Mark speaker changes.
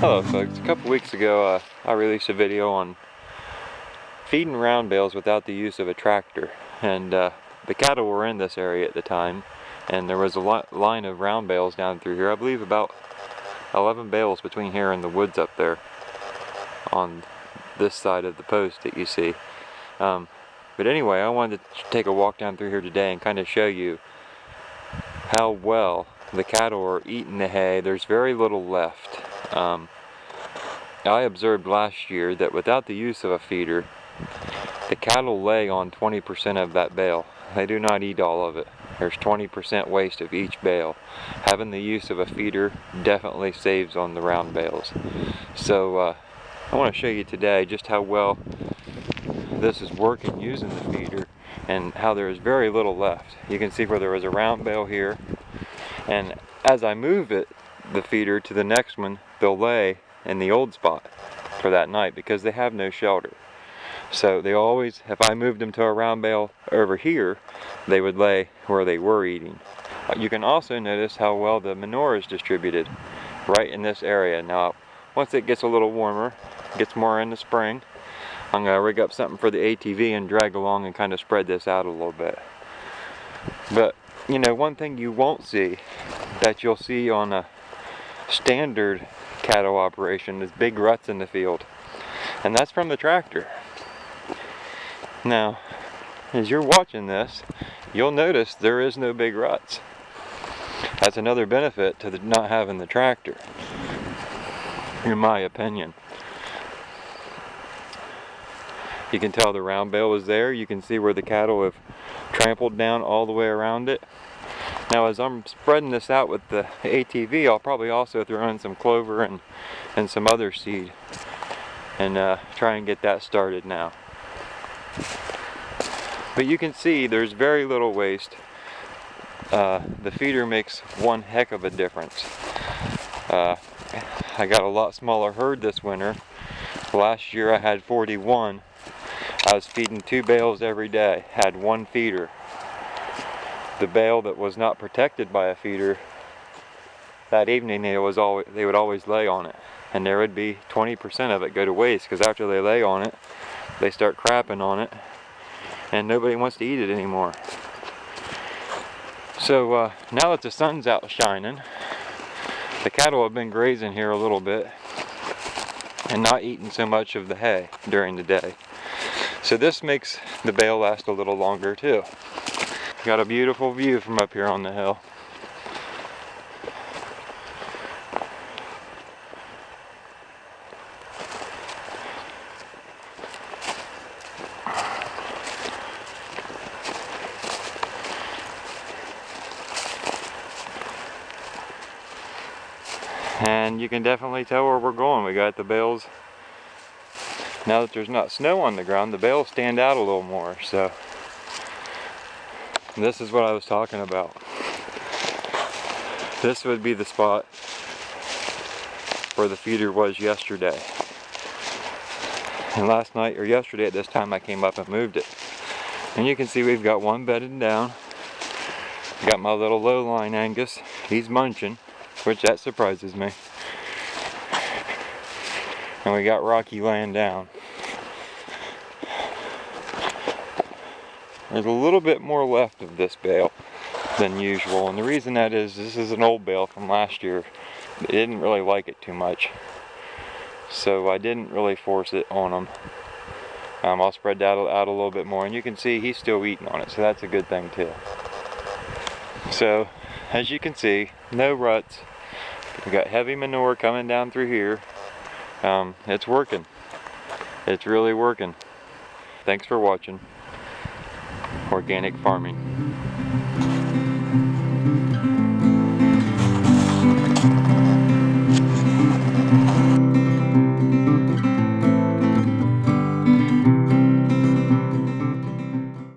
Speaker 1: Hello folks, a couple weeks ago I released a video on feeding round bales without the use of a tractor, and the cattle were in this area at the time, and there was a line of round bales down through here. I believe about 11 bales between here and the woods up there on this side of the post that you see. But anyway, I wanted to take a walk down through here today and kind of show you how well the cattle are eating the hay. There's very little left. I observed last year that without the use of a feeder, the cattle lay on 20% of that bale. They do not eat all of it. There's 20% waste of each bale. Having the use of a feeder definitely saves on the round bales. So I want to show you today just how well this is working using the feeder and how there is very little left. You can see where there was a round bale here, and as I move the feeder to the next one, they'll lay in the old spot for that night because they have no shelter. So they always, if I moved them to a round bale over here, they would lay where they were eating. You can also notice how well the manure is distributed right in this area. Now, once it gets a little warmer, gets more in the spring, I'm going to rig up something for the ATV and drag along and kind of spread this out a little bit. But, you know, one thing you won't see that you'll see on a standard cattle operation is big ruts in the field, and that's from the tractor. Now, as you're watching this, you'll notice there is no big ruts. That's another benefit to not having the tractor, in my opinion. You can tell the round bale is there. You can see where the cattle have trampled down all the way around it. Now, as I'm spreading this out with the ATV, I'll probably also throw in some clover and some other seed and try and get that started now. But you can see there's very little waste. The feeder makes one heck of a difference. I got a lot smaller herd this winter. Last year I had 41. I was feeding 2 bales every day, had 1 feeder. The bale that was not protected by a feeder, that evening they would always lay on it, and there would be 20% of it go to waste, because after they lay on it, they start crapping on it, and nobody wants to eat it anymore. So now that the sun's out shining, the cattle have been grazing here a little bit and not eating so much of the hay during the day. So this makes the bale last a little longer too. Got a beautiful view from up here on the hill. And you can definitely tell where we're going. We got the bales. Now that there's not snow on the ground, the bales stand out a little more. So this is what I was talking about. This would be the spot where the feeder was yesterday. And last night, or yesterday at this time, I came up and moved it. And you can see we've got one bedded down. Got my little low line Angus. He's munching, which that surprises me. And we got Rocky laying down. There's a little bit more left of this bale than usual, and the reason that is, this is an old bale from last year. It didn't really like it too much, so I didn't really force it on them. I'll spread that out a little bit more, and you can see he's still eating on it, so that's a good thing too. So, as you can see, no ruts. We got heavy manure coming down through here. It's working. It's really working. Thanks for watching Organic Farming.